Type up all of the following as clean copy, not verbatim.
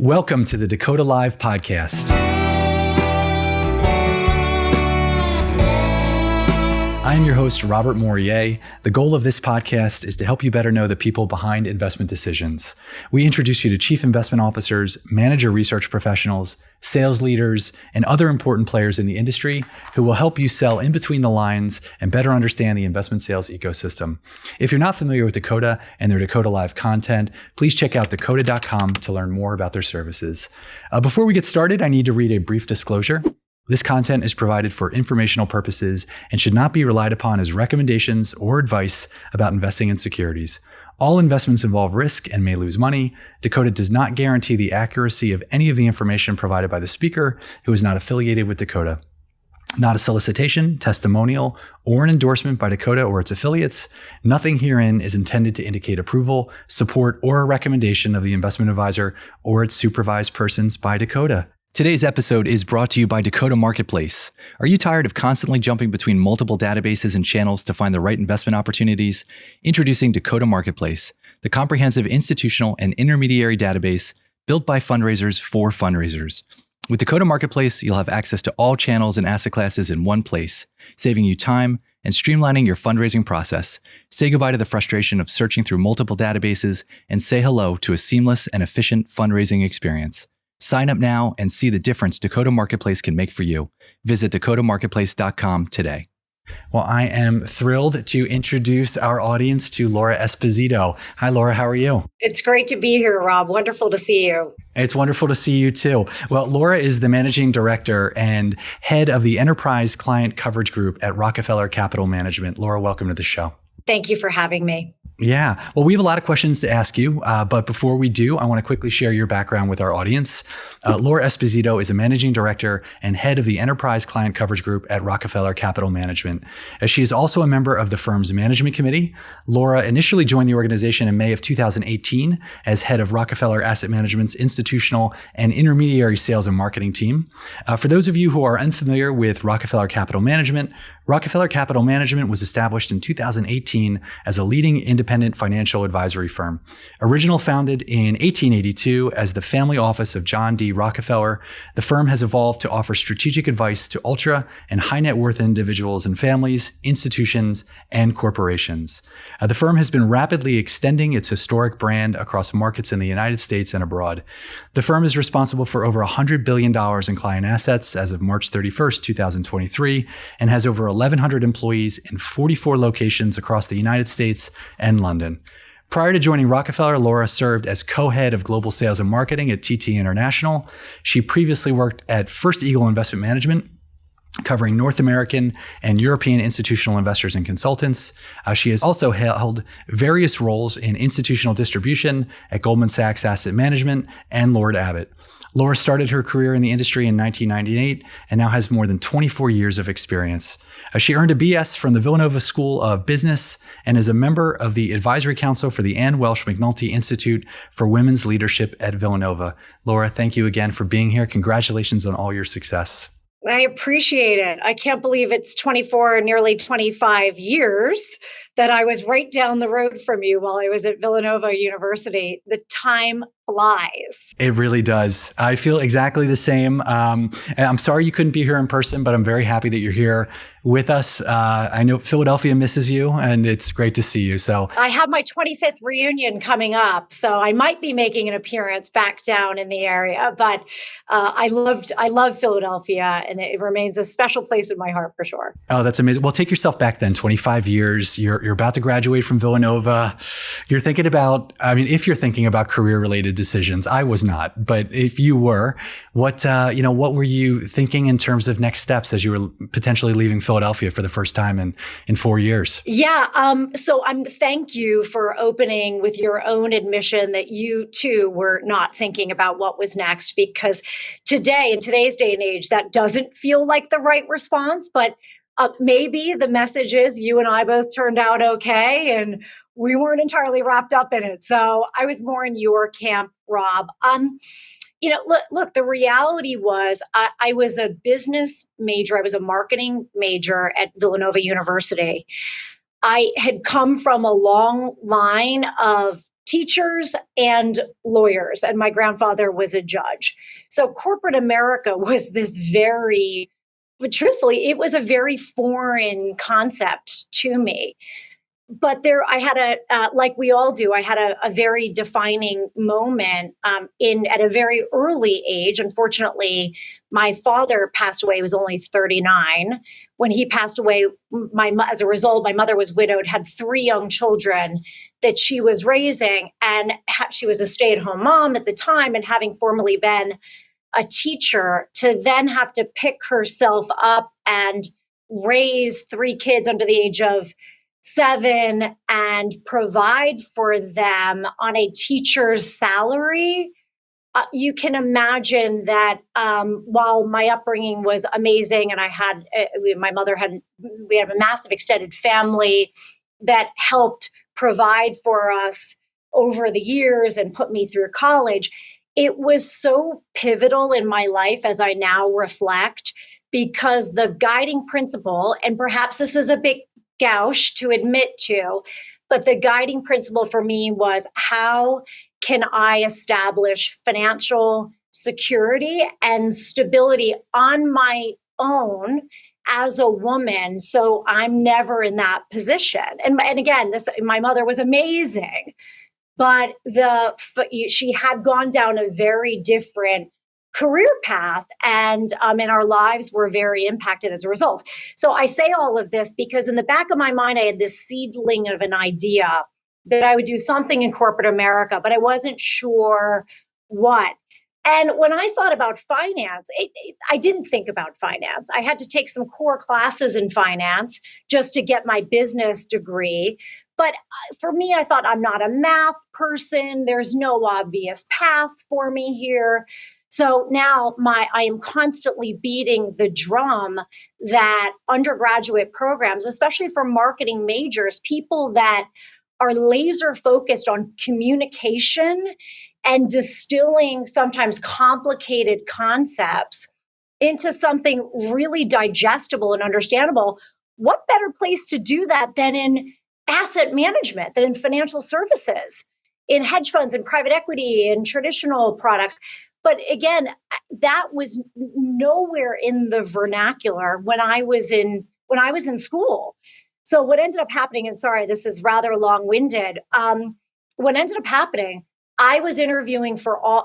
Welcome to the Dakota Live podcast. I am your host, Robert Morier. The goal of this podcast is to help you better know the people behind investment decisions. We introduce you to chief investment officers, manager research professionals, sales leaders, and other important players in the industry who will help you sell in between the lines and better understand the investment sales ecosystem. If you're not familiar with Dakota and their Dakota Live content, please check out dakota.com to learn more about their services. Before we get started, I need to read a brief disclosure. This content is provided for informational purposes and should not be relied upon as recommendations or advice about investing in securities. All investments involve risk and may lose money. Dakota does not guarantee the accuracy of any of the information provided by the speaker who is not affiliated with Dakota. Not a solicitation, testimonial, or an endorsement by Dakota or its affiliates. Nothing herein is intended to indicate approval, support, or a recommendation of the investment advisor or its supervised persons by Dakota. Today's episode is brought to you by Dakota Marketplace. Are you tired of constantly jumping between multiple databases and channels to find the right investment opportunities? Introducing Dakota Marketplace, the comprehensive institutional and intermediary database built by fundraisers for fundraisers. With Dakota Marketplace, you'll have access to all channels and asset classes in one place, saving you time and streamlining your fundraising process. Say goodbye to the frustration of searching through multiple databases and say hello to a seamless and efficient fundraising experience. Sign up now and see the difference Dakota Marketplace can make for you. Visit dakotamarketplace.com today. Well, I am thrilled to introduce our audience to Laura Esposito. Hi, Laura. How are you? It's great to be here, Rob. Wonderful to see you. It's wonderful to see you too. Well, Laura is the managing director and head of the enterprise client coverage group at Rockefeller Capital Management. Laura, welcome to the show. Thank you for having me. Yeah. Well, we have a lot of questions to ask you, but before we do, I want to quickly share your background with our audience. Laura Esposito is a managing director and head of the enterprise client coverage group at Rockefeller Capital Management. She is also a member of the firm's management committee. Laura initially joined the organization in May of 2018 as head of Rockefeller Asset Management's institutional and intermediary sales and marketing team. For those of you who are unfamiliar with Rockefeller Capital Management was established in 2018 as a leading independent financial advisory firm. Originally founded in 1882 as the family office of John D. Rockefeller, the firm has evolved to offer strategic advice to ultra and high net worth individuals and families, institutions, and corporations. The firm has been rapidly extending its historic brand across markets in the United States and abroad. The firm is responsible for over $100 billion in client assets as of March 31st, 2023, and has over 1,100 employees in 44 locations across the United States and London. Prior to joining Rockefeller, Laura served as co-head of global sales and marketing at TT International. She previously worked at First Eagle Investment Management, covering North American and European institutional investors and consultants. She has also held various roles in institutional distribution at Goldman Sachs Asset Management and Lord Abbett. Laura started her career in the industry in 1998 and now has more than 24 years of experience. She earned a BS from the Villanova School of Business and is a member of the Advisory Council for the Ann Welsh McNulty Institute for Women's Leadership at Villanova. Laura, thank you again for being here. Congratulations on all your success. I appreciate it. I can't believe it's 24, nearly 25 years that I was right down the road from you while I was at Villanova University. The time flies. It really does. I feel exactly the same. And I'm sorry you couldn't be here in person, but I'm very happy that you're here with us. I know Philadelphia misses you, and it's great to see you. So I have my 25th reunion coming up, so I might be making an appearance back down in the area. But I love Philadelphia, and it remains a special place in my heart for sure. Oh, that's amazing. Well, take yourself back then. 25 years. You're about to graduate from Villanova. You're thinking about, if you're thinking about career-related decisions, I was not, but if you were, what were you thinking in terms of next steps as you were potentially leaving Philadelphia for the first time in 4 years? Yeah. So thank you for opening with your own admission that you too were not thinking about what was next, because today, in today's day and age, that doesn't feel like the right response, but maybe the message is you and I both turned out okay, and we weren't entirely wrapped up in it. So I was more in your camp, Rob. Look, the reality was I was a business major. I was a marketing major at Villanova University. I had come from a long line of teachers and lawyers, and my grandfather was a judge. So corporate America was this very, but truthfully, it was a very foreign concept to me. But there, I had like we all do, I had a very defining moment in at a very early age. Unfortunately, my father passed away. He was only 39 when he passed away. As a result, my mother was widowed, had three young children that she was raising, and she was a stay-at-home mom at the time. And having formerly been a teacher, to then have to pick herself up and raise three kids under the age of 7 and provide for them on a teacher's salary. You can imagine that while my upbringing was amazing, and I had my mother had we have a massive extended family that helped provide for us over the years and put me through college. It was so pivotal in my life as I now reflect, because the guiding principle, and perhaps this is a big gouge to admit to, but the guiding principle for me was, how can I establish financial security and stability on my own as a woman, so I'm never in that position? And again, my mother was amazing, but she had gone down a very different career path, and our lives were very impacted as a result. So I say all of this because in the back of my mind, I had this seedling of an idea that I would do something in corporate America, but I wasn't sure what. And when I thought about finance, I didn't think about finance. I had to take some core classes in finance just to get my business degree. But for me, I thought, I'm not a math person. There's no obvious path for me here. So now I am constantly beating the drum that undergraduate programs, especially for marketing majors, people that are laser focused on communication and distilling sometimes complicated concepts into something really digestible and understandable. What better place to do that than in asset management, than in financial services, in hedge funds and private equity and traditional products? But again, that was nowhere in the vernacular when I was in school. So what ended up happening, and sorry, this is rather long-winded. What ended up happening, I was interviewing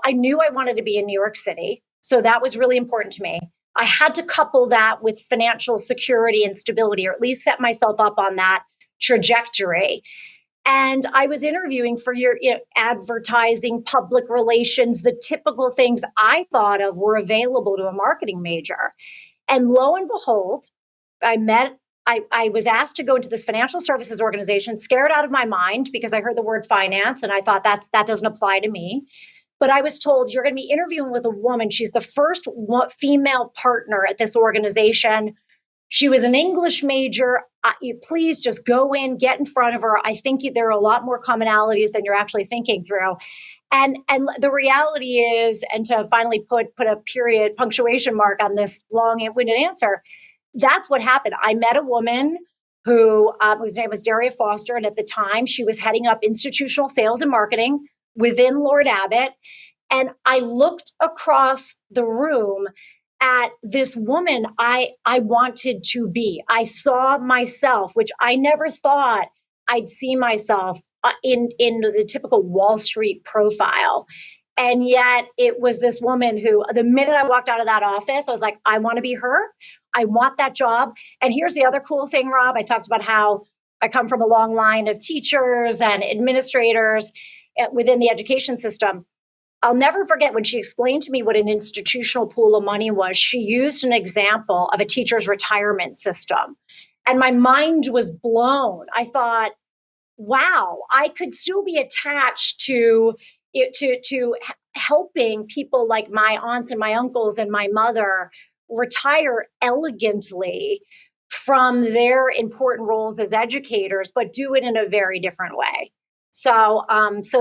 I knew I wanted to be in New York City. So that was really important to me. I had to couple that with financial security and stability, or at least set myself up on that trajectory. And I was interviewing for your advertising, public relations, the typical things I thought of were available to a marketing major. And lo and behold, I was asked to go into this financial services organization, scared out of my mind because I heard the word finance and I thought that doesn't apply to me. But I was told, you're going to be interviewing with a woman. She's the first female partner at this organization. She was an English major. You please just go in, get in front of her. I think there are a lot more commonalities than you're actually thinking through. And the reality is, and to finally put a period, punctuation mark on this long-winded answer, that's what happened. I met a woman whose name was Daria Foster, and at the time she was heading up institutional sales and marketing within Lord Abbett. And I looked across the room at this woman I wanted to be. I saw myself, which I never thought I'd see myself in the typical Wall Street profile. And yet it was this woman who, the minute I walked out of that office, I was like, I want to be her. I want that job. And here's the other cool thing, Rob. I talked about how I come from a long line of teachers and administrators within the education system. I'll never forget when she explained to me what an institutional pool of money was. She used an example of a teacher's retirement system. And my mind was blown. I thought, wow, I could still be attached to helping people like my aunts and my uncles and my mother retire elegantly from their important roles as educators, but do it in a very different way. So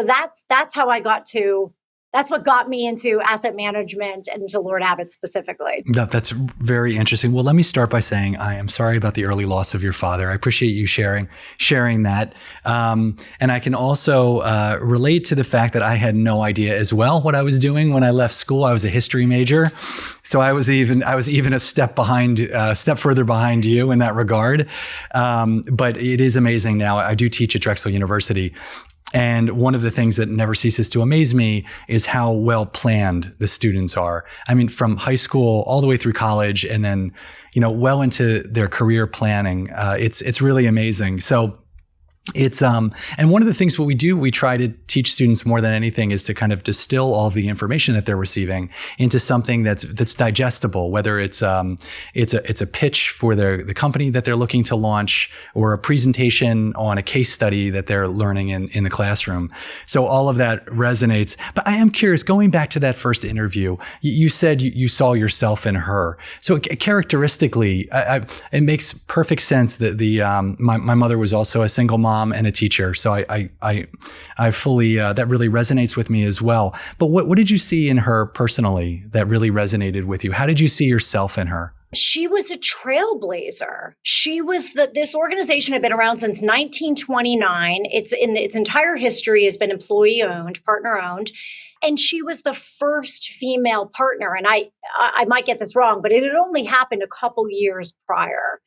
that's how I got to that's what got me into asset management and to Lord Abbett specifically. That's very interesting. Well, let me start by saying I am sorry about the early loss of your father. I appreciate you sharing that. And I can also relate to the fact that I had no idea as well what I was doing when I left school. I was a history major, so I was even a step further behind you in that regard. But it is amazing now. I do teach at Drexel University. And one of the things that never ceases to amaze me is how well planned the students are. I mean, from high school all the way through college, and then, well into their career planning. It's really amazing. So it's and one of the things what we try to teach students more than anything is to kind of distill all of the information that they're receiving into something that's digestible, whether it's a pitch for the company that they're looking to launch, or a presentation on a case study that they're learning in the classroom. So all of that resonates. But I am curious, going back to that first interview, you said you saw yourself in her. So characteristically, it makes perfect sense that my mother was also a single mom and a teacher. So I fully, that really resonates with me as well. But what did you see in her personally that really resonated with you? How did you see yourself in her? She was a trailblazer. This organization had been around since 1929. Its entire history has been employee owned, partner owned. And she was the first female partner. And I might get this wrong, but it had only happened a couple years prior.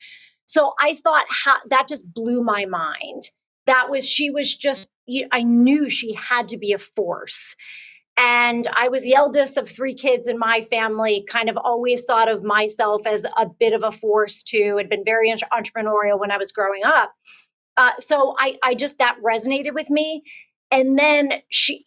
So I thought that just blew my mind. I knew she had to be a force. And I was the eldest of three kids in my family, kind of always thought of myself as a bit of a force too. Had been very entrepreneurial when I was growing up. So that resonated with me. And then she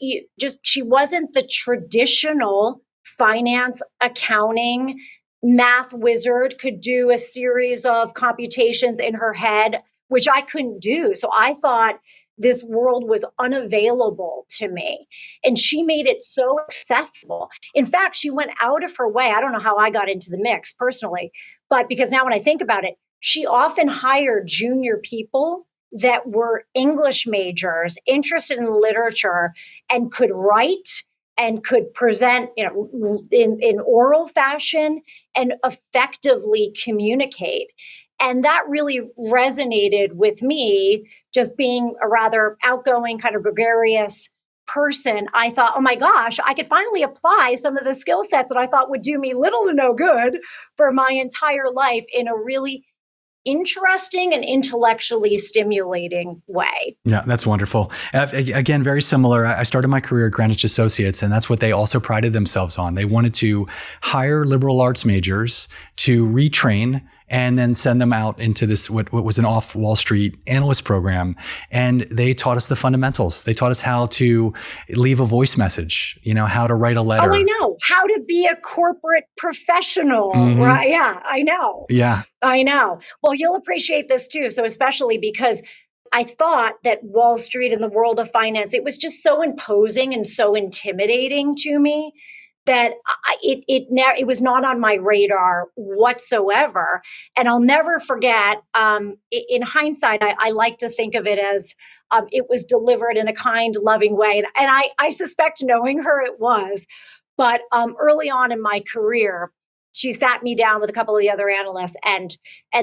wasn't the traditional finance, accounting, math wizard, could do a series of computations in her head, which I couldn't do. So I thought this world was unavailable to me. And she made it so accessible. In fact, she went out of her way. I don't know how I got into the mix personally, but because now when I think about it, she often hired junior people that were English majors, interested in literature, and could write and could present, in oral fashion and effectively communicate. And that really resonated with me, just being a rather outgoing, kind of gregarious person. I thought, oh my gosh, I could finally apply some of the skill sets that I thought would do me little to no good for my entire life in a really interesting and intellectually stimulating way. Yeah, that's wonderful. Again, very similar. I started my career at Greenwich Associates, and that's what they also prided themselves on. They wanted to hire liberal arts majors to retrain and then send them out into this, what was an off Wall Street analyst program. And they taught us the fundamentals. They taught us how to leave a voice message, how to write a letter. Oh, I know. How to be a corporate professional, right? Yeah, I know. Yeah. I know. Well, you'll appreciate this too. So especially because I thought that Wall Street and the world of finance, it was just so imposing and so intimidating to me that it was not on my radar whatsoever. And I'll never forget, in hindsight, I like to think of it as it was delivered in a kind, loving way. And I suspect, knowing her, it was. But early on in my career, she sat me down with a couple of the other analysts, and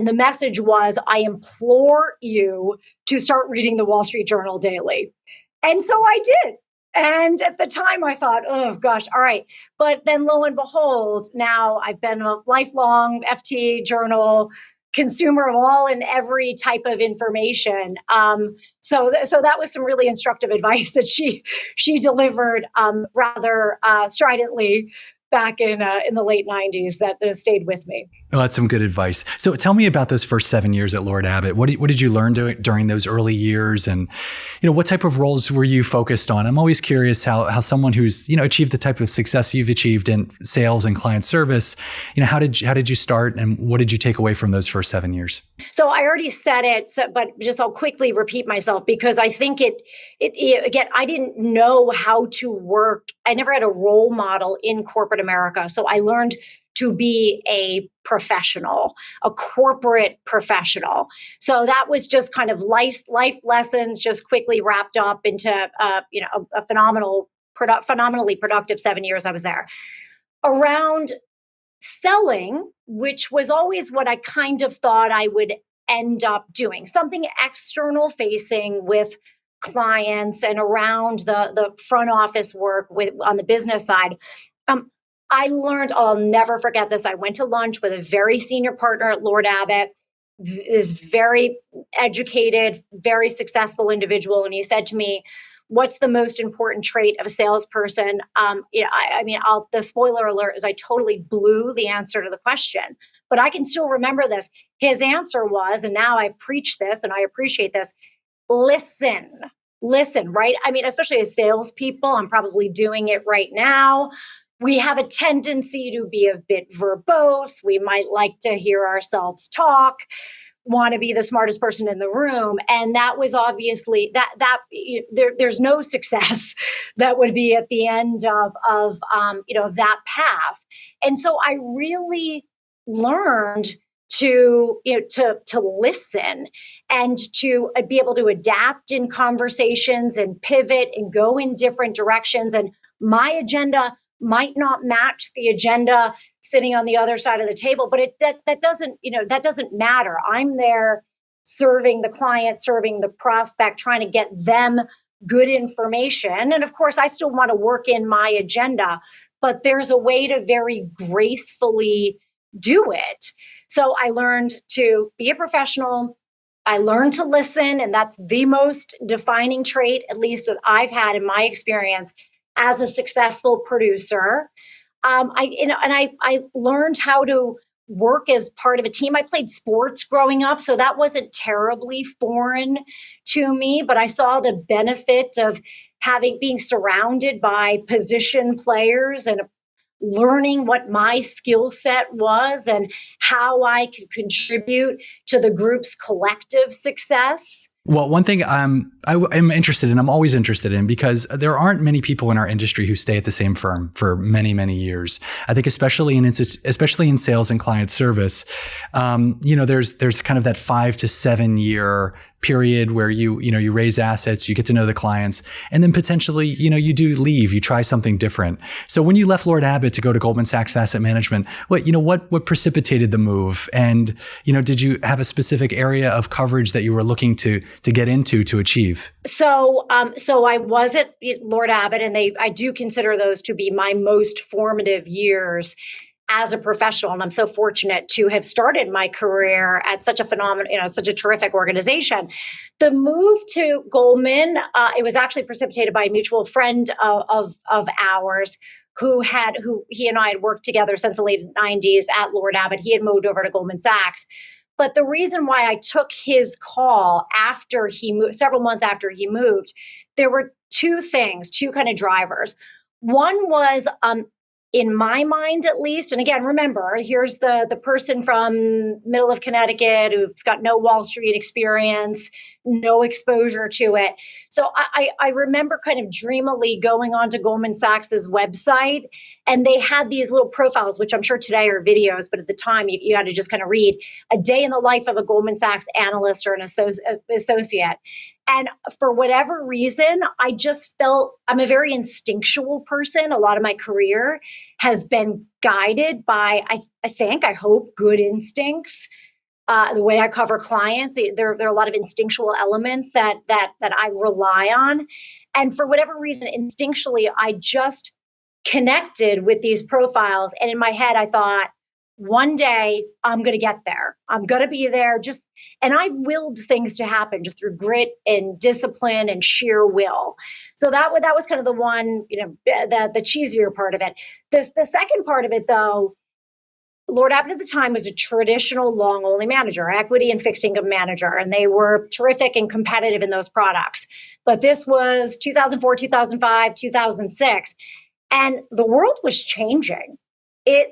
the message was, I implore you to start reading the Wall Street Journal daily. And so I did. And at the time I thought, oh gosh, all right. But then lo and behold, now I've been a lifelong FT Journal consumer of all and every type of information. So that was some really instructive advice that she delivered rather stridently back in the late 90s that stayed with me. Oh, that's some good advice. So tell me about those first 7 years at Lord Abbett. What did you learn during those early years? And, what type of roles were you focused on? I'm always curious how someone who's, achieved the type of success you've achieved in sales and client service, how did you start, and what did you take away from those first 7 years? So I already said it, but just I'll quickly repeat myself, because I think again, I didn't know how to work. I never had a role model in corporate America. So I learned to be a professional, a corporate professional. So that was just kind of life lessons, just quickly wrapped up into a phenomenal phenomenally productive 7 years I was there, around selling, which was always what I kind of thought I would end up doing, something external facing with clients and around the front office work with on the business side. Um, I learned, I'll never forget this. I went to lunch with a very senior partner at Lord Abbett, this very educated, very successful individual. And he said to me, what's the most important trait of a salesperson? The spoiler alert is I totally blew the answer to the question, but I can still remember this. His answer was, and now I preach this and I appreciate this, listen, right? I mean, especially as salespeople, I'm probably doing it right now. We have a tendency to be a bit verbose. We might like to hear ourselves talk, want to be the smartest person in the room, and that was obviously there's no success that would be at the end of that path. And so I really learned to listen and to be able to adapt in conversations and pivot and go in different directions. And my agenda might not match the agenda sitting on the other side of the table, but that doesn't matter. I'm there serving the client, serving the prospect, trying to get them good information. And of course, I still want to work in my agenda, but there's a way to very gracefully do it. So I learned to be a professional. I learned to listen, and that's the most defining trait, at least that I've had in my experience as a successful producer. I learned how to work as part of a team. I played sports growing up, so that wasn't terribly foreign to me, but I saw the benefit of being surrounded by position players and learning what my skill set was and how I could contribute to the group's collective success. Well, one thing I'm interested in, I'm always interested in, because there aren't many people in our industry who stay at the same firm for many, many years. I think especially in sales and client service, there's kind of that 5 to 7 year period where you raise assets, you get to know the clients, and then potentially, you do leave, you try something different. So when you left Lord Abbett to go to Goldman Sachs Asset Management, what precipitated the move? And, did you have a specific area of coverage that you were looking to get into to achieve? So I was at Lord Abbett, and I do consider those to be my most formative years as a professional. And I'm so fortunate to have started my career at such a phenomenal, such a terrific organization. The move to Goldman, it was actually precipitated by a mutual friend of ours who he and I had worked together since the late 90s at Lord Abbett. He had moved over to Goldman Sachs. But the reason why I took his call after he moved, several months after he moved, there were two kind of drivers. One was, in my mind, at least, and again, remember, here's the person from middle of Connecticut who's got no Wall Street experience, no exposure to it. So I remember kind of dreamily going onto Goldman Sachs's website, and they had these little profiles, which I'm sure today are videos, but at the time you had to just kind of read a day in the life of a Goldman Sachs analyst or an associate. And for whatever reason, I just felt I'm a very instinctual person. A lot of my career has been guided by, I hope, good instincts. The way I cover clients, there are a lot of instinctual elements that I rely on. And for whatever reason, instinctually, I just connected with these profiles. And in my head, I thought, one day I'm going to get there. I'm going to be there. And I willed things to happen just through grit and discipline and sheer will. So that was kind of the one, the cheesier part of it. The second part of it, though, Lord Abbett at the time was a traditional long-only manager, equity and fixed income manager, and they were terrific and competitive in those products. But this was 2004, 2005, 2006, and the world was changing. I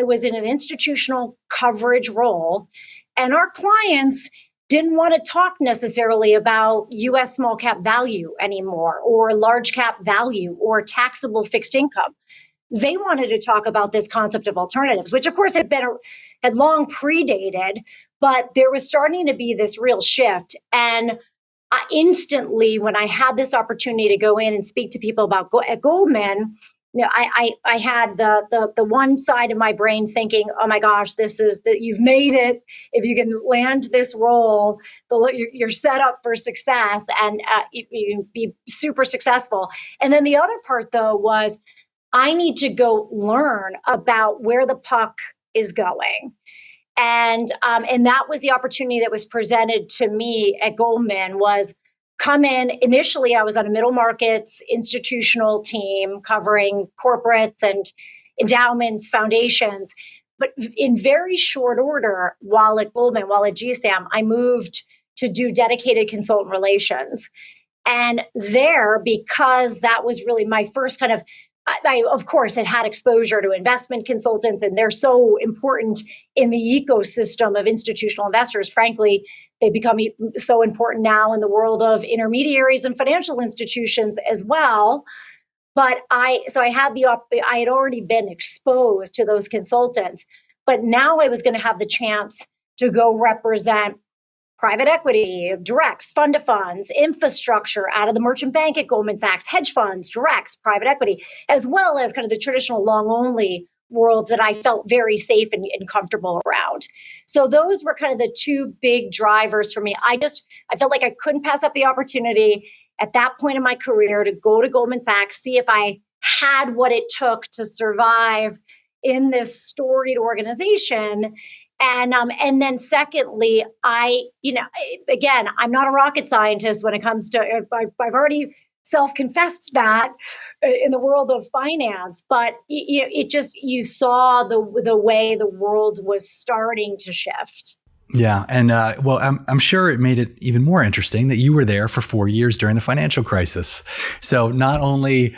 was in an institutional coverage role, and our clients didn't want to talk necessarily about U.S. small cap value anymore, or large cap value, or taxable fixed income. They wanted to talk about this concept of alternatives, which of course had long predated, but there was starting to be this real shift. And instantly, when I had this opportunity to go in and speak to people about at Goldman, I had the one side of my brain thinking, oh my gosh, this is that you've made it. If you can land this role, you're set up for success, and you can be super successful. And then the other part, though, was I need to go learn about where the puck is going. And that was the opportunity that was presented to me at Goldman. Was come in. Initially, I was on a middle markets institutional team covering corporates and endowments, foundations. But in very short order, while at Goldman, while at GSAM, I moved to do dedicated consultant relations. And there, because that was really my first kind of, I of course had exposure to investment consultants, and they're so important in the ecosystem of institutional investors. Frankly, they become so important now in the world of intermediaries and financial institutions as well. But I had already been exposed to those consultants, but now I was going to have the chance to go represent private equity, directs, fund of funds, infrastructure out of the merchant bank at Goldman Sachs, hedge funds, directs, private equity, as well as kind of the traditional long only world that I felt very safe and comfortable around. So those were kind of the two big drivers for me. I felt like I couldn't pass up the opportunity at that point in my career to go to Goldman Sachs, see if I had what it took to survive in this storied organization. And then secondly, again, I'm not a rocket scientist when it comes to, I've already self-confessed that in the world of finance, but you saw the way the world was starting to shift. Yeah. And well, I'm sure it made it even more interesting that you were there for 4 years during the financial crisis. So not only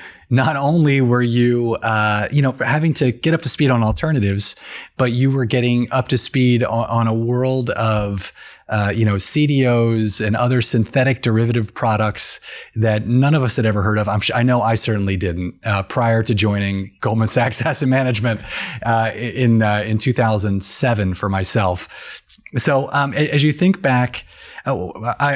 were you, having to get up to speed on alternatives, but you were getting up to speed on a world of, CDOs and other synthetic derivative products that none of us had ever heard of. I know I certainly didn't prior to joining Goldman Sachs Asset Management in 2007 for myself. So as you think back,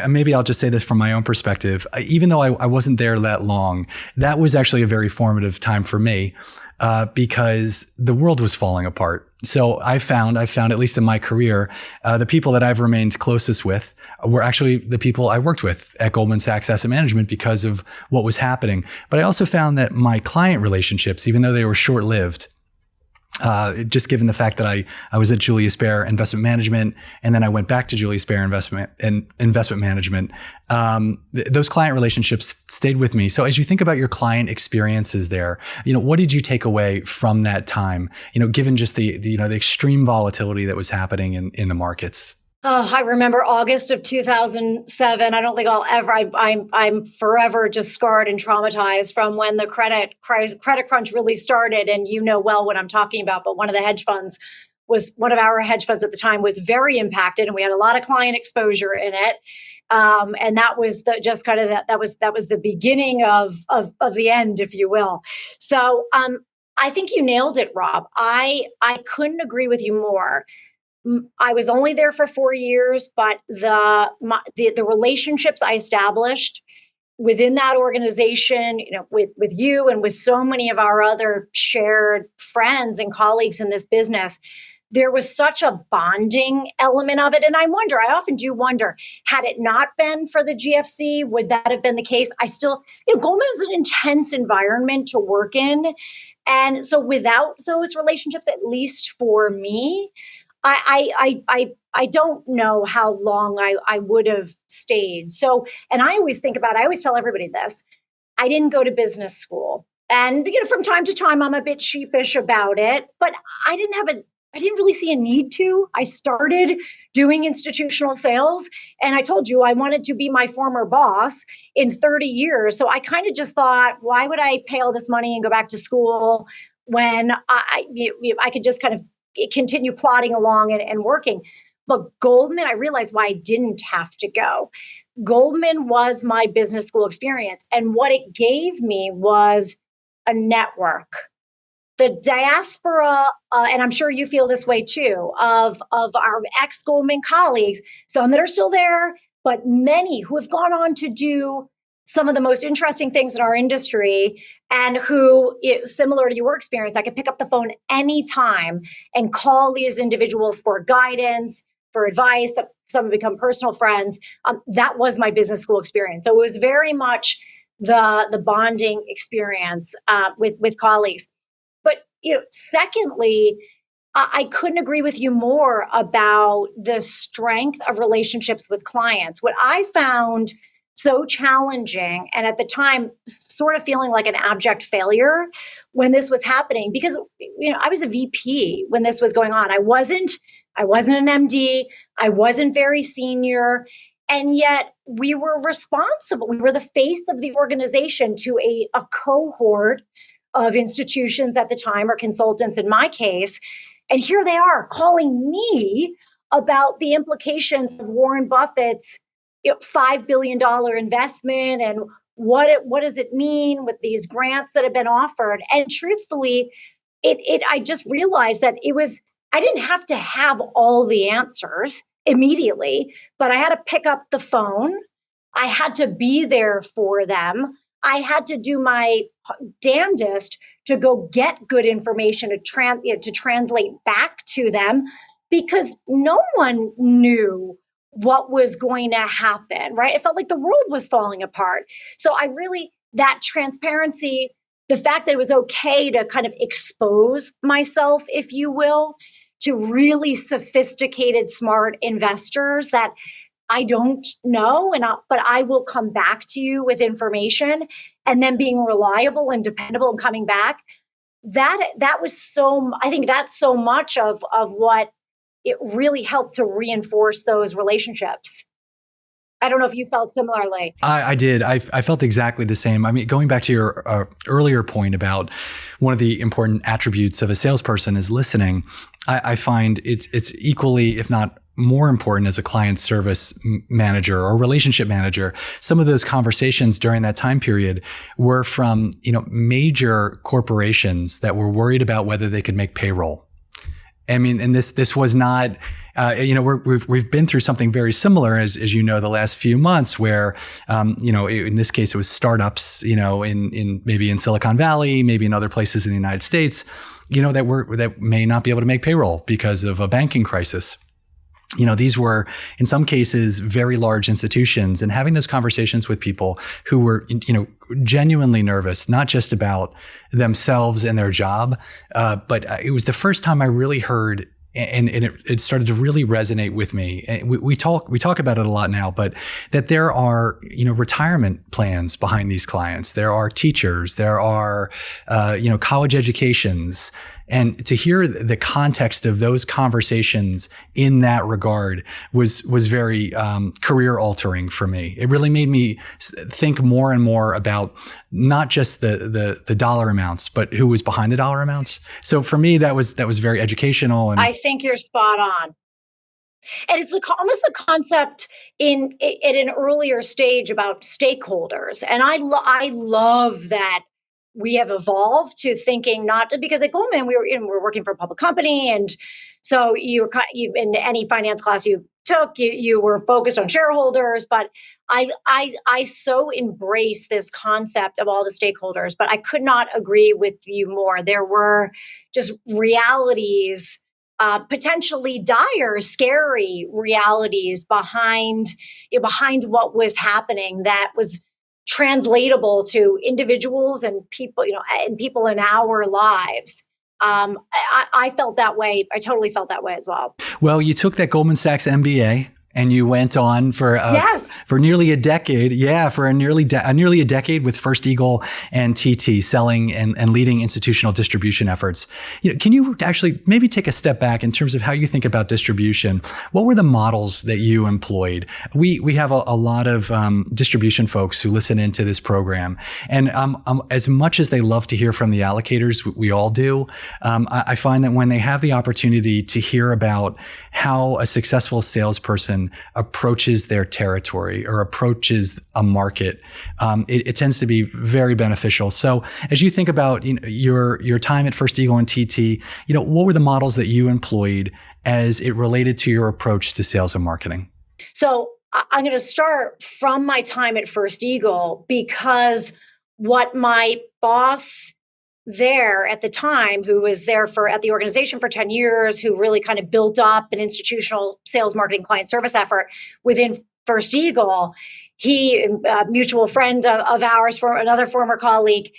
maybe I'll just say this from my own perspective. Even though I wasn't there that long, that was actually a very formative time for me because the world was falling apart. So I found, at least in my career, the people that I've remained closest with were actually the people I worked with at Goldman Sachs Asset Management because of what was happening. But I also found that my client relationships, even though they were short-lived, just given the fact that I was at Julius Baer Investment Management, and then I went back to Julius Baer Investment Management. Those client relationships stayed with me. So as you think about your client experiences there, what did you take away from that time? Given just the extreme volatility that was happening in the markets. Oh, I remember August of 2007. I don't think I'll ever. I'm forever just scarred and traumatized from when the credit crunch really started. And you know well what I'm talking about. But one of our hedge funds at the time was very impacted, and we had a lot of client exposure in it. And that was that was the beginning of the end, if you will. So I think you nailed it, Rob. I couldn't agree with you more. I was only there for 4 years, but the relationships I established within that organization, with you and with so many of our other shared friends and colleagues in this business, there was such a bonding element of it. And I often do wonder, had it not been for the GFC, would that have been the case? Goldman is an intense environment to work in. And so without those relationships, at least for me, I don't know how long I would have stayed. So, and I always tell everybody this. I didn't go to business school. And, from time to time, I'm a bit sheepish about it, but I didn't really see a need to. I started doing institutional sales, and I told you I wanted to be my former boss in 30 years. So I kind of just thought, why would I pay all this money and go back to school when I could just kind of continue plodding along and working. But Goldman, I realized why I didn't have to go. Goldman was my business school experience. And what it gave me was a network. The diaspora, and I'm sure you feel this way too, of our ex-Goldman colleagues, some that are still there, but many who have gone on to do some of the most interesting things in our industry, and who, similar to your experience, I could pick up the phone anytime and call these individuals for guidance, for advice. Some have become personal friends. That was my business school experience. So it was very much the bonding experience with colleagues. But secondly, I couldn't agree with you more about the strength of relationships with clients. What I found so challenging, and at the time sort of feeling like an abject failure when this was happening, because I was a VP when this was going on. I wasn't an MD. I wasn't very senior. And yet we were responsible. We were the face of the organization to a cohort of institutions at the time, or consultants in my case. And here they are calling me about the implications of Warren Buffett's $5 billion investment, and what does it mean with these grants that have been offered. And truthfully, I just realized that I didn't have to have all the answers immediately, but I had to pick up the phone. I had to be there for them. I had to do my damnedest to go get good information to translate back to them, because no one knew what was going to happen, right? It felt like the world was falling apart. So that transparency, the fact that it was okay to kind of expose myself, if you will, to really sophisticated, smart investors that I don't know, but I will come back to you with information, and then being reliable and dependable and coming back. That was I think that's so much of what it really helped to reinforce those relationships. I don't know if you felt similarly. I did. I felt exactly the same. I mean, going back to your earlier point about one of the important attributes of a salesperson is listening, I find it's equally, if not more important, as a client service manager or relationship manager. Some of those conversations during that time period were from, major corporations that were worried about whether they could make payroll. I mean, and this was not, we've been through something very similar, as the last few months, where, in this case, it was startups, in maybe in Silicon Valley, maybe in other places in the United States, that may not be able to make payroll because of a banking crisis. These were, in some cases, very large institutions, and having those conversations with people who were, genuinely nervous, not just about themselves and their job, but it was the first time I really heard, and it started to really resonate with me. And we talk about it a lot now, but that there are, retirement plans behind these clients. There are teachers, there are, college educations. And to hear the context of those conversations in that regard was very career altering for me. It really made me think more and more about not just the dollar amounts, but who was behind the dollar amounts. So for me, that was very educational. And I think you're spot on. And it's almost the concept at an earlier stage about stakeholders. And I love that we have evolved to thinking, not because at Goldman we're working for a public company, and so you in any finance class you took, you were focused on shareholders. But I so embrace this concept of all the stakeholders. But I could not agree with you more. There were just realities, potentially dire, scary realities behind what was happening, that was translatable to individuals and people, and people in our lives. I felt that way. I totally felt that way as well. Well, you took that Goldman Sachs MBA and you went on for nearly a decade. Yeah, for nearly a decade with First Eagle and TT, selling and leading institutional distribution efforts. Can you actually maybe take a step back in terms of how you think about distribution? What were the models that you employed? We have a lot of distribution folks who listen into this program, and as much as they love to hear from the allocators, we all do. I find that when they have the opportunity to hear about how a successful salesperson approaches their territory or approaches a market, it tends to be very beneficial. So as you think about your time at First Eagle and TT, what were the models that you employed as it related to your approach to sales and marketing? So I'm going to start from my time at First Eagle, because what my boss there at the time, who was there at the organization for 10 years, who really kind of built up an institutional sales, marketing, client service effort within First Eagle, he, a mutual friend of ours, for another former colleague,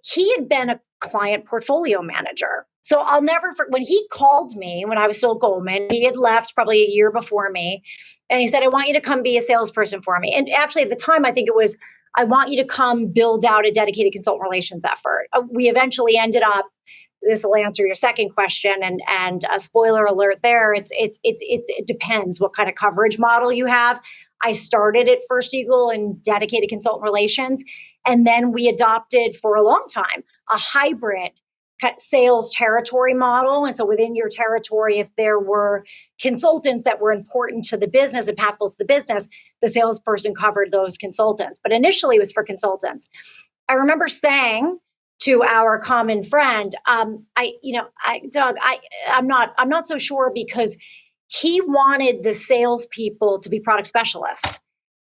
he had been a client portfolio manager. So I'll never, when he called me when I was still at Goldman, he had left probably a year before me. And he said, I want you to come be a salesperson for me. And actually at the time, I think it was, I want you to come build out a dedicated consultant relations effort. We eventually ended up, this will answer your second question, and a spoiler alert there, it depends what kind of coverage model you have. I started at First Eagle in dedicated consultant relations, and then we adopted for a long time a hybrid sales territory model. And so within your territory, if there were consultants that were important to the business, impactful to the business, the salesperson covered those consultants. But initially it was for consultants. I remember saying to our common friend, Doug, I'm not so sure, because he wanted the salespeople to be product specialists.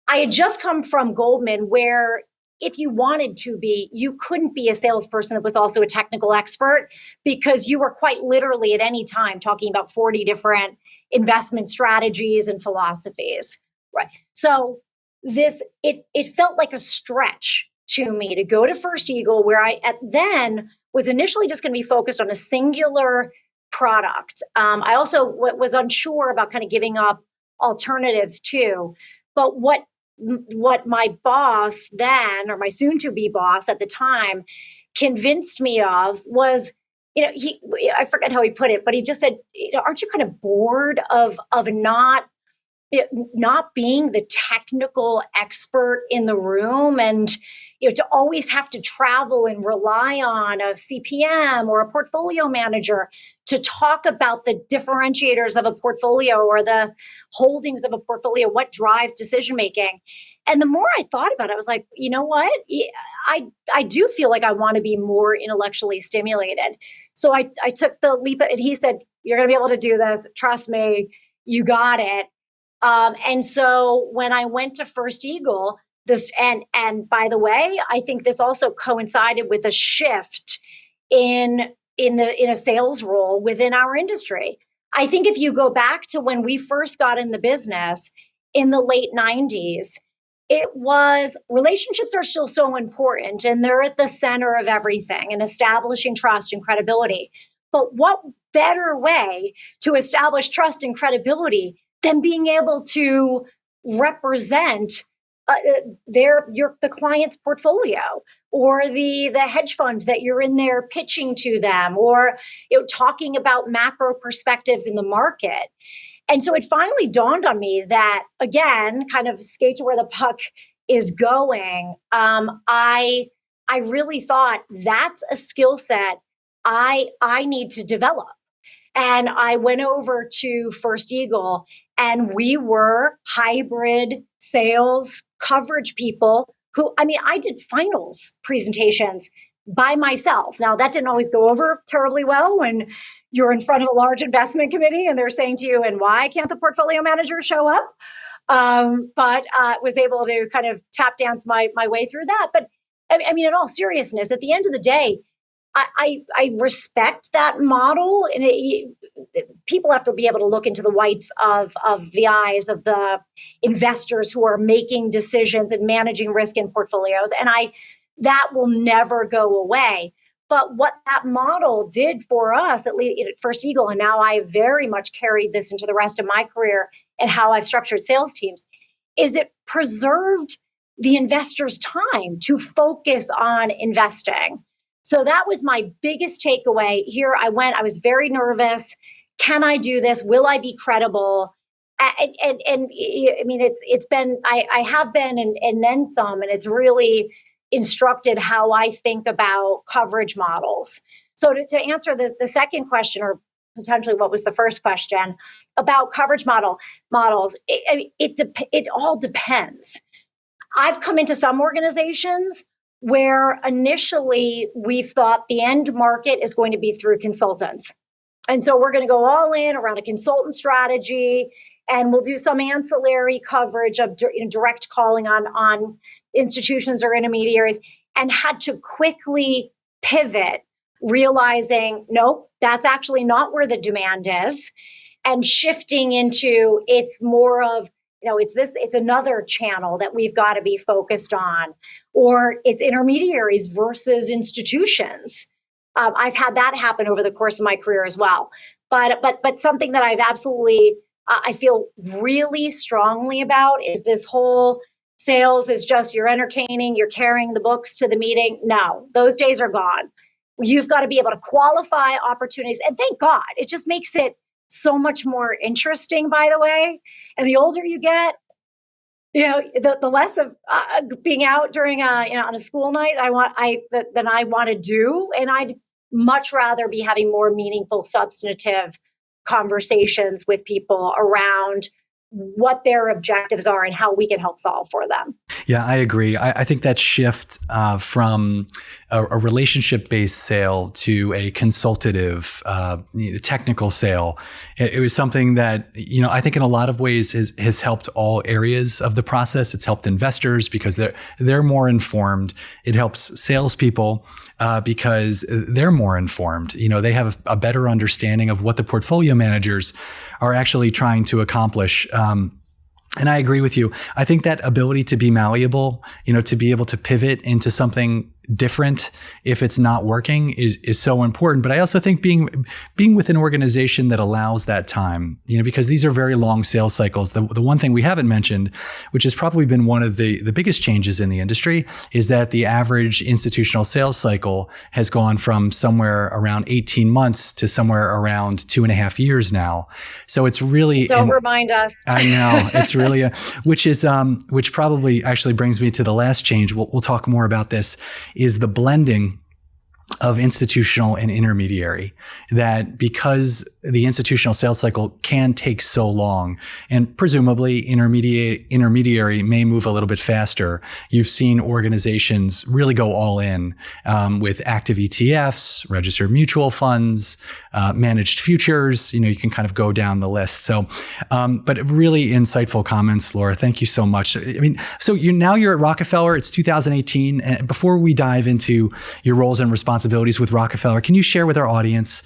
I had just come from Goldman, where if you wanted to be, you couldn't be a salesperson that was also a technical expert, because you were quite literally at any time talking about 40 different investment strategies and philosophies. Right. So it felt like a stretch to me to go to First Eagle, where I then was initially just going to be focused on a singular product. I also was unsure about kind of giving up alternatives too. But what my boss then, or my soon-to-be boss at the time, convinced me of was, I forget how he put it, but he just said, aren't you kind of bored of not being the technical expert in the room, and to always have to travel and rely on a CPM or a portfolio manager to talk about the differentiators of a portfolio or the holdings of a portfolio, what drives decision making? And the more I thought about it, I was like, you know what? I do feel like I want to be more intellectually stimulated. So I took the leap, and he said, you're going to be able to do this. Trust me, you got it. And so when I went to First Eagle, and by the way, I think this also coincided with a shift in a sales role within our industry. I think if you go back to when we first got in the business in the late 90s, it was, relationships are still so important, and they're at the center of everything, and establishing trust and credibility. But what better way to establish trust and credibility than being able to represent the client's portfolio, or the hedge fund that you're in there pitching to them, or talking about macro perspectives in the market. And so it finally dawned on me that, again, kind of skate to where the puck is going. I really thought that's a skill set I need to develop. And I went over to First Eagle, and we were hybrid sales coverage people who, I did finals presentations by myself. Now, that didn't always go over terribly well when you're in front of a large investment committee and they're saying to you, and why can't the portfolio manager show up? But was able to kind of tap dance my way through that. But in all seriousness, at the end of the day, I respect that model, and people have to be able to look into the whites of the eyes of the investors who are making decisions and managing risk in portfolios, and that will never go away. But what that model did for us, at least at First Eagle, and now I very much carried this into the rest of my career and how I've structured sales teams, is it preserved the investor's time to focus on investing. So that was my biggest takeaway. Here I went, I was very nervous. Can I do this? Will I be credible? It's been, I have been, and then some, and it's really instructed how I think about coverage models. So to answer the second question, or potentially what was the first question about coverage models, it all depends. I've come into some organizations where initially we've thought the end market is going to be through consultants. And so we're going to go all in around a consultant strategy. And we'll do some ancillary coverage of direct calling on institutions or intermediaries, and had to quickly pivot, realizing, nope, that's actually not where the demand is, and shifting into it's more of, it's another channel that we've got to be focused on, or it's intermediaries versus institutions. I've had that happen over the course of my career as well. But something that I've absolutely, I feel really strongly about is this whole sales is just you're entertaining, you're carrying the books to the meeting. No, those days are gone. You've got to be able to qualify opportunities. And thank God, it just makes it so much more interesting, by the way. And the older you get, the less of being out during on a school night than I want to do. And I'd much rather be having more meaningful, substantive conversations with people around what their objectives are and how we can help solve for them. Yeah, I agree. I think that shift from a relationship-based sale to a consultative, technical sale, it was something that, I think in a lot of ways has helped all areas of the process. It's helped investors because they're more informed. It helps salespeople because they're more informed. They have a better understanding of what the portfolio managers are actually trying to accomplish. And I agree with you. I think that ability to be malleable, to be able to pivot into something different if it's not working is so important. But I also think being with an organization that allows that time, because these are very long sales cycles. The one thing we haven't mentioned, which has probably been one of the biggest changes in the industry, is that the average institutional sales cycle has gone from somewhere around 18 months to somewhere around 2.5 years now. So it's really— Don't remind us. I know. It's really which probably actually brings me to the last change. We'll talk more about this, is the blending of institutional and intermediary, that because the institutional sales cycle can take so long, and presumably intermediary may move a little bit faster, you've seen organizations really go all in with active ETFs, registered mutual funds, managed futures. You can kind of go down the list. So, but really insightful comments, Laura. Thank you so much. So you're at Rockefeller. It's 2018. And before we dive into your roles and responsibilities with Rockefeller, can you share with our audience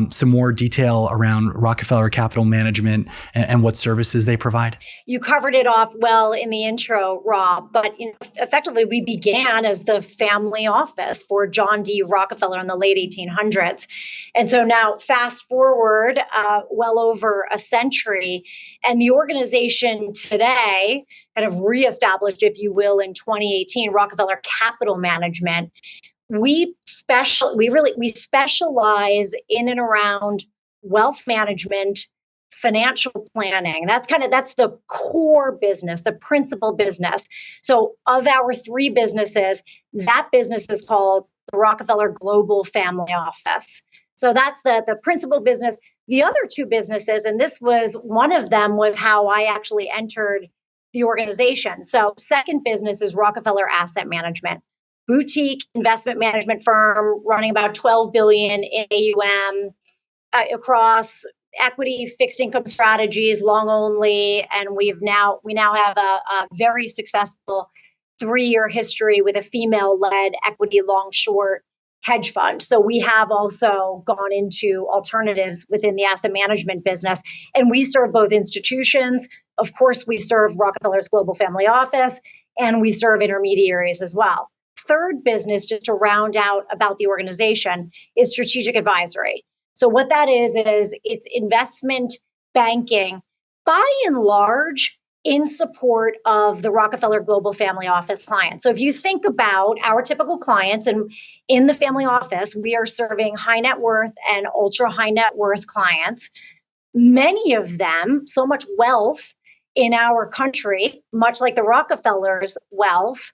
some more detail around Rockefeller Capital Management and what services they provide? You covered it off well in the intro, Rob, but effectively we began as the family office for John D. Rockefeller in the late 1800s. And so now fast forward well over a century, and the organization today kind of reestablished, if you will, in 2018, Rockefeller Capital Management. We specialize in and around wealth management, financial planning. That's the core business, the principal business. So of our three businesses, that business is called the Rockefeller Global Family Office. So that's the principal business. The other two businesses, and this was one of them, was how I actually entered the organization. So second business is Rockefeller Asset Management, boutique investment management firm running about 12 billion in AUM across equity, fixed income strategies, long only, and we now have a very successful 3-year history with a female-led equity long short hedge fund. So we have also gone into alternatives within the asset management business, and we serve both institutions. Of course, we serve Rockefeller's Global Family Office, and we serve intermediaries as well. Third business, just to round out about the organization, is strategic advisory. So what that is it's investment banking, by and large, in support of the Rockefeller Global Family Office clients. So if you think about our typical clients, and in the family office, we are serving high net worth and ultra high net worth clients. Many of them, so much wealth in our country, much like the Rockefellers' wealth,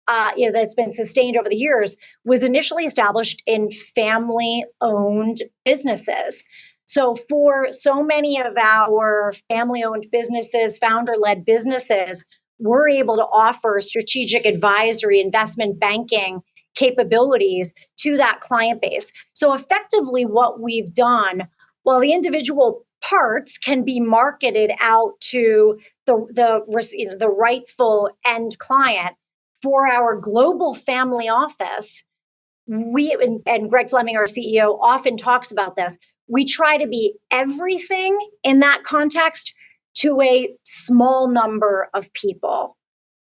that's been sustained over the years, was initially established in family-owned businesses. So for so many of our family-owned businesses, founder-led businesses, we're able to offer strategic advisory, investment banking capabilities to that client base. So effectively what we've done, while the individual parts can be marketed out to the rightful end client. For our global family office, and Greg Fleming, our CEO, often talks about this. We try to be everything in that context to a small number of people.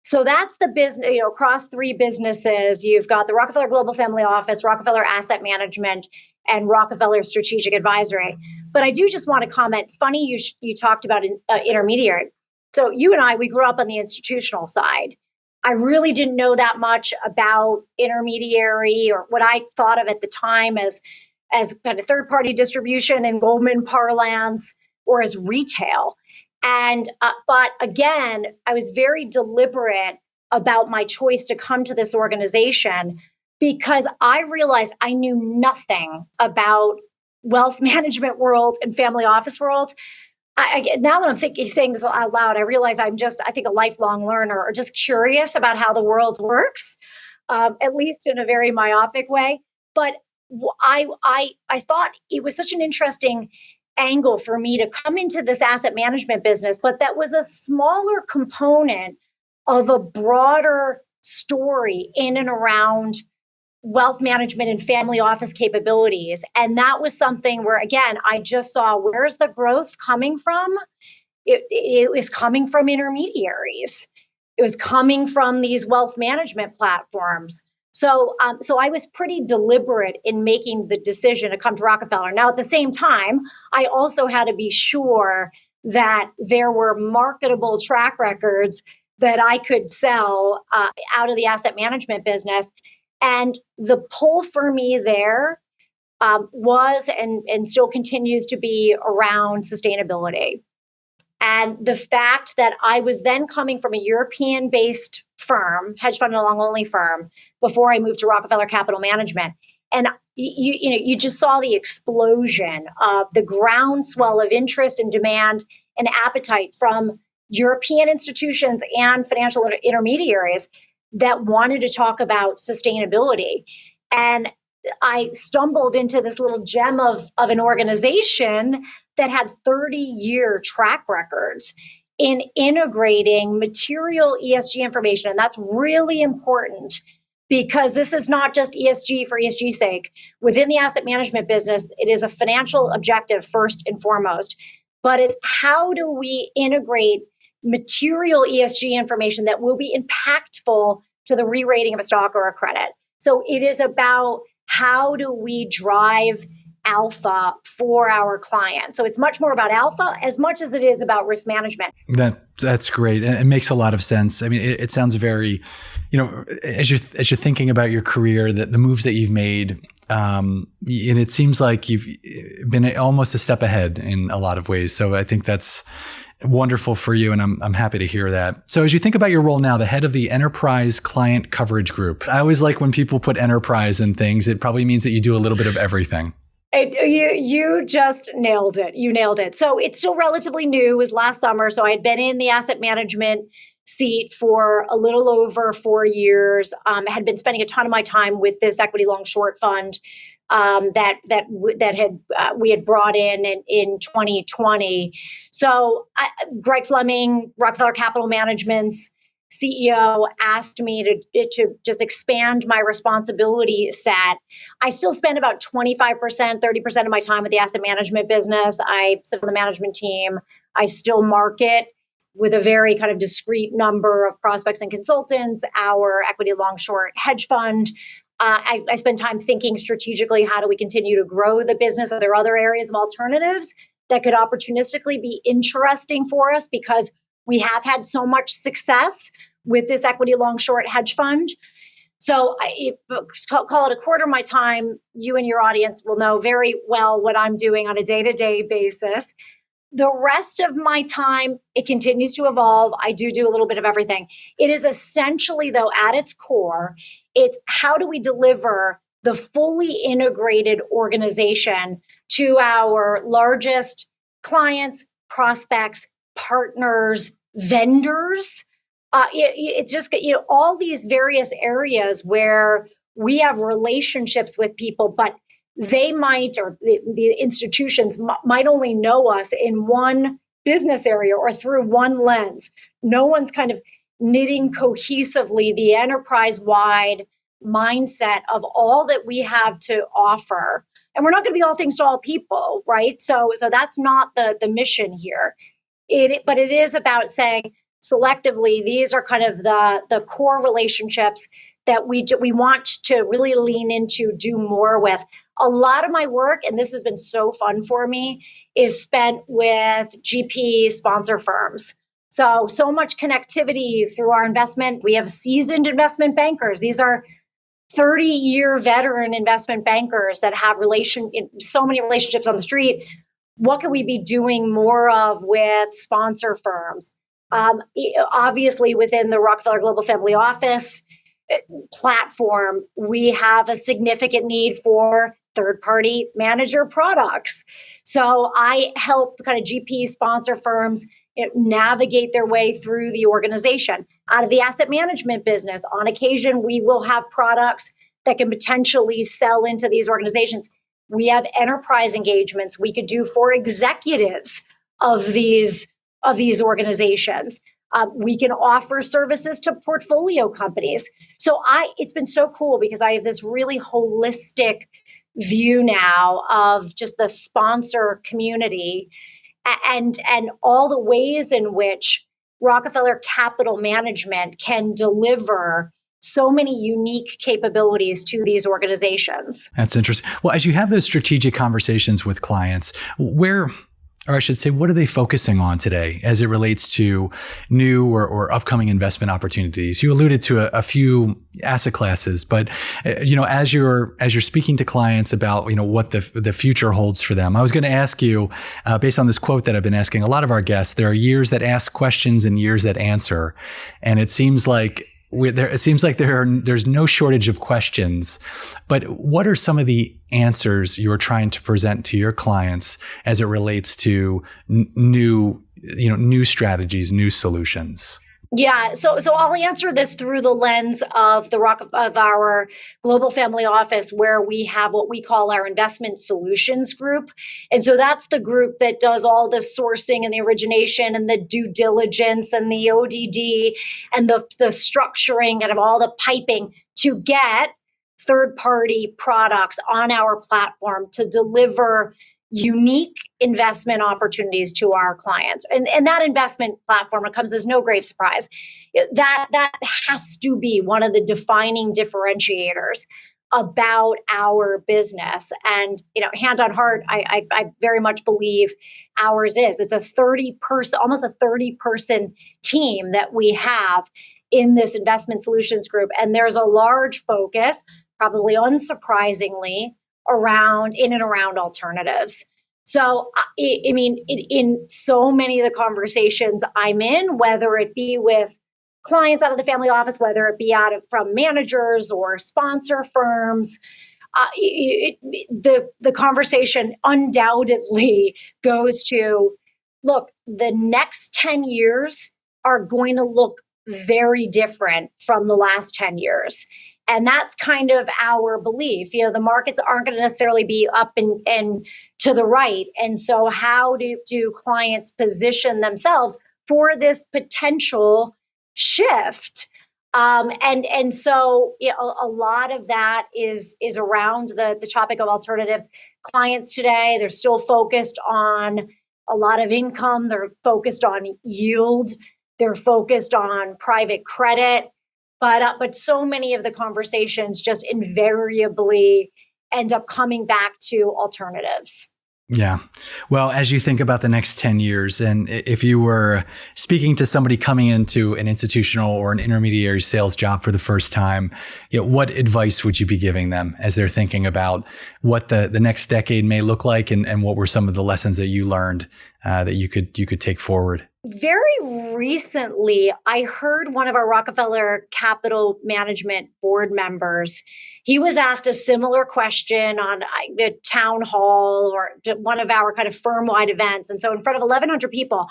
So that's the business, across three businesses. You've got the Rockefeller Global Family Office, Rockefeller Asset Management, and Rockefeller Strategic Advisory. But I do just want to comment. It's funny you talked about intermediary. So you and we grew up on the institutional side. I really didn't know that much about intermediary, or what I thought of at the time as kind of third-party distribution in Goldman parlance, or as retail. And but again, I was very deliberate about my choice to come to this organization, because I realized I knew nothing about wealth management world and family office world. Now that I'm saying this out loud, I realize I think, a lifelong learner, or just curious about how the world works, at least in a very myopic way. But I thought it was such an interesting angle for me to come into this asset management business, but that was a smaller component of a broader story in and around wealth management and family office capabilities. And that was something where, again, I just saw, where's the growth coming from? It was coming from intermediaries. It was coming from these wealth management platforms. So I was pretty deliberate in making the decision to come to Rockefeller. Now, at the same time, I also had to be sure that there were marketable track records that I could sell out of the asset management business. And the pull for me there was and still continues to be around sustainability. And the fact that I was then coming from a European-based firm, hedge fund and long-only firm, before I moved to Rockefeller Capital Management. And you just saw the explosion of the groundswell of interest and demand and appetite from European institutions and financial intermediaries that wanted to talk about sustainability. And I stumbled into this little gem of an organization that had 30-year track records in integrating material ESG information. And that's really important, because this is not just ESG for ESG's sake. Within the asset management business, it is a financial objective first and foremost. But it's, how do we integrate material ESG information that will be impactful to the re-rating of a stock or a credit? So it is about, how do we drive alpha for our clients? So it's much more about alpha as much as it is about risk management. That's great. And it makes a lot of sense. I mean, it sounds very, as you're thinking about your career, the moves that you've made, and it seems like you've been almost a step ahead in a lot of ways. So I think that's wonderful for you, and I'm happy to hear that. So as you think about your role now, the head of the Enterprise Client Coverage Group, I always like when people put enterprise in things. It probably means that you do a little bit of everything. You just nailed it. You nailed it. So it's still relatively new. It was last summer. So I had been in the asset management seat for a little over 4 years. I had been spending a ton of my time with this equity long short fund we had brought in 2020. So Greg Fleming, Rockefeller Capital Management's CEO, asked me to just expand my responsibility set. I still spend about 25%, 30% of my time with the asset management business. I sit on the management team. I still market with a very kind of discrete number of prospects and consultants, our equity long short hedge fund. I spend time thinking strategically, how do we continue to grow the business? Are there other areas of alternatives that could opportunistically be interesting for us, because we have had so much success with this equity long short hedge fund? So call it a quarter of my time. You and your audience will know very well what I'm doing on a day-to-day basis. The rest of my time, it continues to evolve. I do a little bit of everything. It is essentially, though, at its core, it's how do we deliver the fully integrated organization to our largest clients, prospects, partners, vendors. It's just, all these various areas where we have relationships with people, but they might, or the institutions might only know us in one business area or through one lens. No one's kind of knitting cohesively the enterprise-wide mindset of all that we have to offer. And we're not going to be all things to all people, right? So that's not the mission here. But it is about saying selectively, these are kind of the core relationships that we want to really lean into, do more with. A lot of my work, and this has been so fun for me, is spent with GP sponsor firms. So much connectivity through our investment. We have seasoned investment bankers. These are 30-year veteran investment bankers that have so many relationships on the street. What can we be doing more of with sponsor firms? Obviously, within the Rockefeller Global Family Office platform, we have a significant need for third-party manager products. So I help kind of GP sponsor firms navigate their way through the organization. Out of the asset management business, on occasion, we will have products that can potentially sell into these organizations. We have enterprise engagements we could do for executives of these organizations. We can offer services to portfolio companies. So it's been so cool because I have this really holistic view now of just the sponsor community and all the ways in which Rockefeller Capital Management can deliver so many unique capabilities to these organizations. That's interesting. Well, as you have those strategic conversations with clients, or I should say, what are they focusing on today as it relates to new or upcoming investment opportunities? You alluded to a few asset classes, but as you're speaking to clients about what the future holds for them, I was going to ask you, based on this quote that I've been asking a lot of our guests, there are years that ask questions and years that answer, and it seems like there's no shortage of questions, but what are some of the answers you're trying to present to your clients as it relates to new strategies, new solutions? Yeah, so I'll answer this through the lens of our global family office, where we have what we call our investment solutions group. And so that's the group that does all the sourcing and the origination and the due diligence and the ODD and the structuring and of all the piping to get third-party products on our platform to deliver unique investment opportunities to our clients. And that investment platform, it comes as no great surprise. That has to be one of the defining differentiators about our business. And, hand on heart, I very much believe ours is. It's almost a 30-person team that we have in this investment solutions group. And there's a large focus, probably unsurprisingly, in and around alternatives. So, in so many of the conversations I'm in, whether it be with clients out of the family office, whether it be from managers or sponsor firms, the conversation undoubtedly goes to, look, the next 10 years are going to look very different from the last 10 years. And that's kind of our belief. The markets aren't going to necessarily be up and to the right. And so how do clients position themselves for this potential shift? And so a lot of that is around the topic of alternatives. Clients today, they're still focused on a lot of income. They're focused on yield. They're focused on private credit. But so many of the conversations just invariably end up coming back to alternatives. Yeah. Well, as you think about the next 10 years, and if you were speaking to somebody coming into an institutional or an intermediary sales job for the first time, what advice would you be giving them as they're thinking about what the next decade may look like, and what were some of the lessons that you learned that you could take forward? Very recently, I heard one of our Rockefeller Capital Management board members. He was asked a similar question on the town hall or one of our kind of firm-wide events. And so in front of 1,100 people,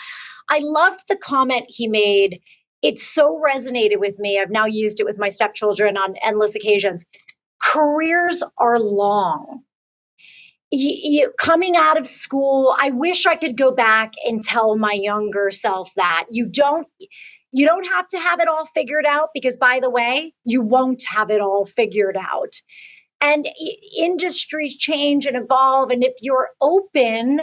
I loved the comment he made. It so resonated with me. I've now used it with my stepchildren on endless occasions. Careers are long. coming out of school, I wish I could go back and tell my younger self that you don't have to have it all figured out, because, by the way, you won't have it all figured out. And industries change and evolve. And if you're open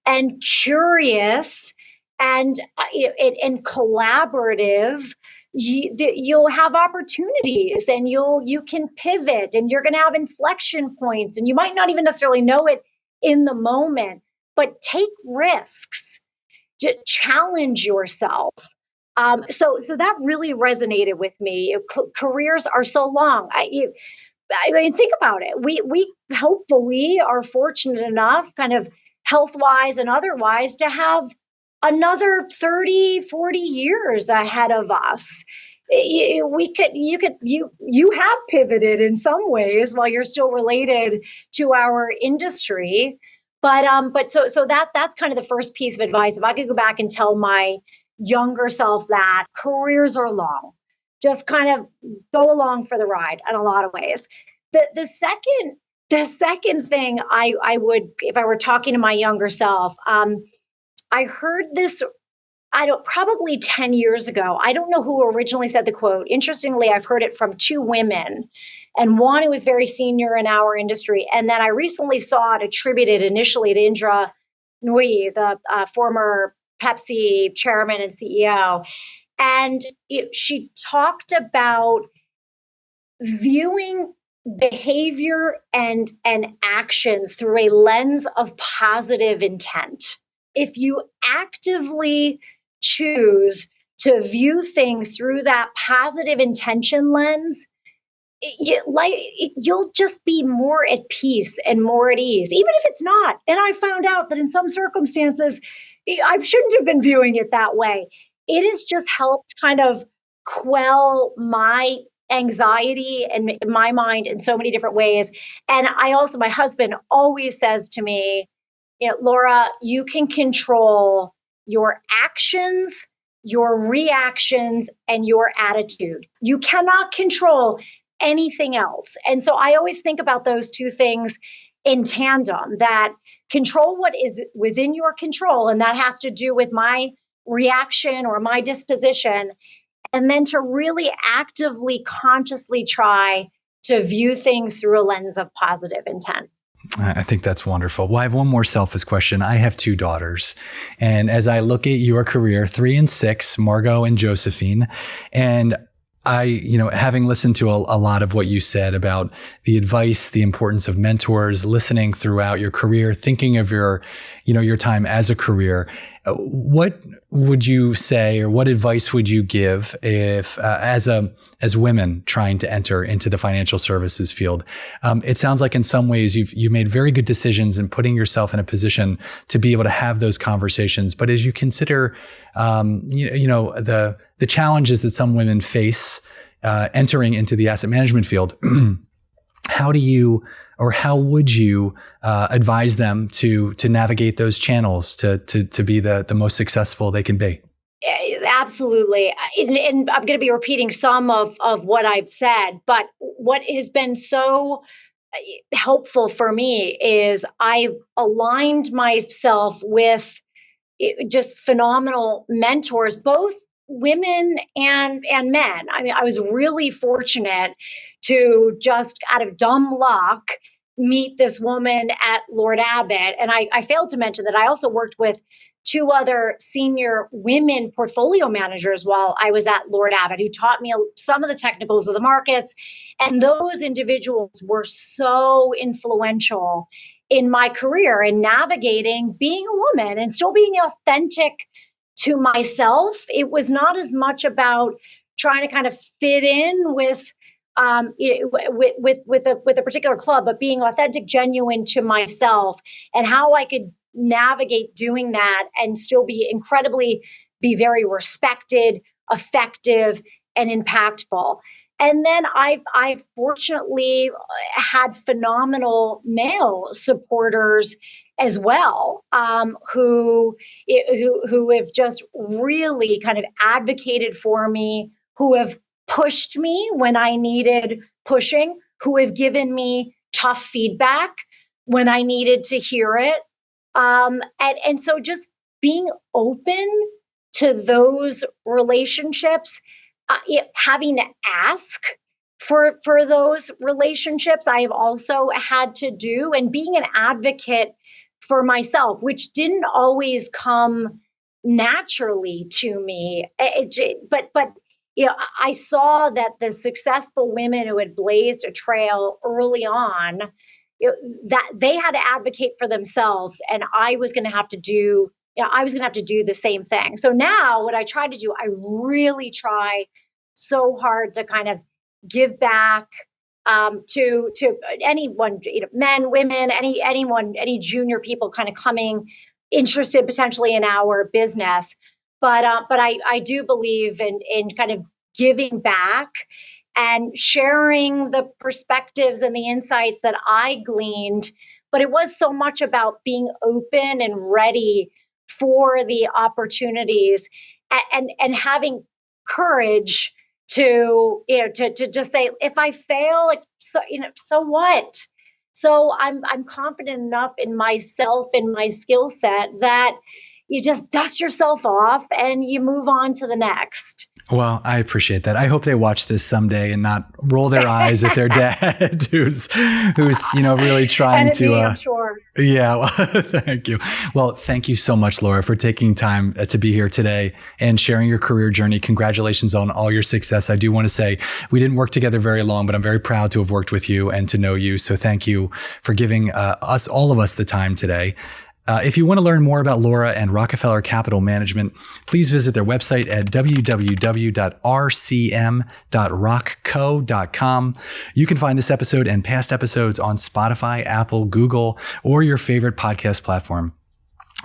and curious and collaborative, you'll have opportunities, and you can pivot, and you're going to have inflection points, and you might not even necessarily know it in the moment, but take risks, challenge yourself. So that really resonated with me. Careers are so long. I mean, think about it. We hopefully are fortunate enough, kind of health wise and otherwise, to have another 30, 40 years ahead of us. You have pivoted in some ways while you're still related to our industry. But so that's kind of the first piece of advice. If I could go back and tell my younger self that careers are long, just kind of go along for the ride in a lot of ways. The second thing I would, if I were talking to my younger self, I heard this, probably 10 years ago. I don't know who originally said the quote. Interestingly, I've heard it from two women, and one who was very senior in our industry. And then I recently saw it attributed initially to Indra Nooyi, the former Pepsi chairman and CEO. And she talked about viewing behavior and actions through a lens of positive intent. If you actively choose to view things through that positive intention lens, you'll just be more at peace and more at ease, even if it's not. And I found out that in some circumstances, I shouldn't have been viewing it that way. It has just helped kind of quell my anxiety and my mind in so many different ways. And my husband always says to me, Laura, you can control your actions, your reactions, and your attitude. You cannot control anything else. And so I always think about those two things in tandem, that control what is within your control, and that has to do with my reaction or my disposition, and then to really actively, consciously try to view things through a lens of positive intent. I think that's wonderful. Well, I have one more selfish question. I have two daughters. And as I look at your career, 3 and 6, Margot and Josephine, and having listened to a lot of what you said about the advice, the importance of mentors, listening throughout your career, thinking of your time as a career, what would you say, or what advice would you give if, as women trying to enter into the financial services field? It sounds like in some ways you made very good decisions in putting yourself in a position to be able to have those conversations. But as you consider, the challenges that some women face entering into the asset management field, how would you advise them to navigate those channels to be the most successful they can be? Absolutely. And I'm going to be repeating some of what I've said, but what has been so helpful for me is I've aligned myself with just phenomenal mentors, both women and men. I mean, I was really fortunate to, just out of dumb luck, meet this woman at Lord Abbett. And I failed to mention that I also worked with 2 other senior women portfolio managers while I was at Lord Abbett, who taught me some of the technicals of the markets. And those individuals were so influential in my career in navigating being a woman and still being authentic to myself. It was not as much about trying to kind of fit in with a particular club, but being authentic, genuine to myself, and how I could navigate doing that and still be very respected, effective, and impactful. And then I've fortunately had phenomenal male supporters as well, who have just really kind of advocated for me, who have pushed me when I needed pushing, who have given me tough feedback, when I needed to hear it. And so just being open to those relationships, having to ask for those relationships, I have also had to do, and being an advocate for myself, which didn't always come naturally to me. But I saw that the successful women who had blazed a trail early on, that they had to advocate for themselves, and I was going to have to do. I was going to have to do the same thing. So now, what I try to do, I really try so hard to kind of give back to anyone, men, women, anyone, any junior people, kind of coming interested potentially in our business. But I do believe in kind of giving back and sharing the perspectives and the insights that I gleaned. But it was so much about being open and ready for the opportunities, and having courage to just say, if I fail, so what? So I'm confident enough in myself and my skill set that you just dust yourself off and you move on to the next. Well, I appreciate that. I hope they watch this someday and not roll their eyes at their dad, who's really trying to. I'm sure. Yeah. Well, thank you. Well, thank you so much, Laura, for taking time to be here today and sharing your career journey. Congratulations on all your success. I do want to say we didn't work together very long, but I'm very proud to have worked with you and to know you. So thank you for giving all of us the time today. If you want to learn more about Laura and Rockefeller Capital Management, please visit their website at www.rcm.rockco.com. You can find this episode and past episodes on Spotify, Apple, Google, or your favorite podcast platform.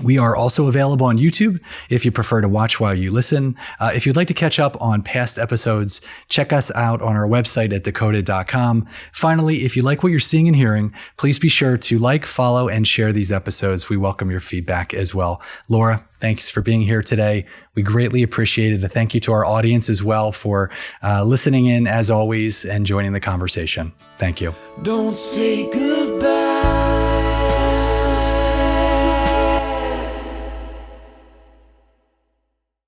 We are also available on YouTube if you prefer to watch while you listen. If you'd like to catch up on past episodes, check us out on our website at decoded.com. Finally, if you like what you're seeing and hearing, please be sure to like, follow, and share these episodes. We welcome your feedback as well. Laura, thanks for being here today. We greatly appreciate it. A thank you to our audience as well for listening in, as always, and joining the conversation. Thank you. Don't say good.